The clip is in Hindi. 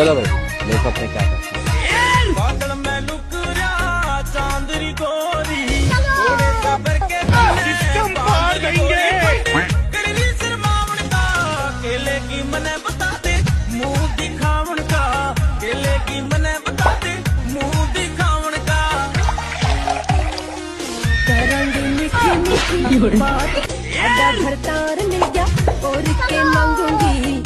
चलो भाई देखो अपने क्या करते हैं। बादल में लुक रहा चांदनी गोरी घोड़े का करके सिस्टम पार देंगे कड़वी शर्मावन का केले की मने बता दे मुंह दिखावन का केले की मने बता दे मुंह दिखावन का करेंगे मीठी मीठी बात आधा घर तार ले जा और के मांगूंगी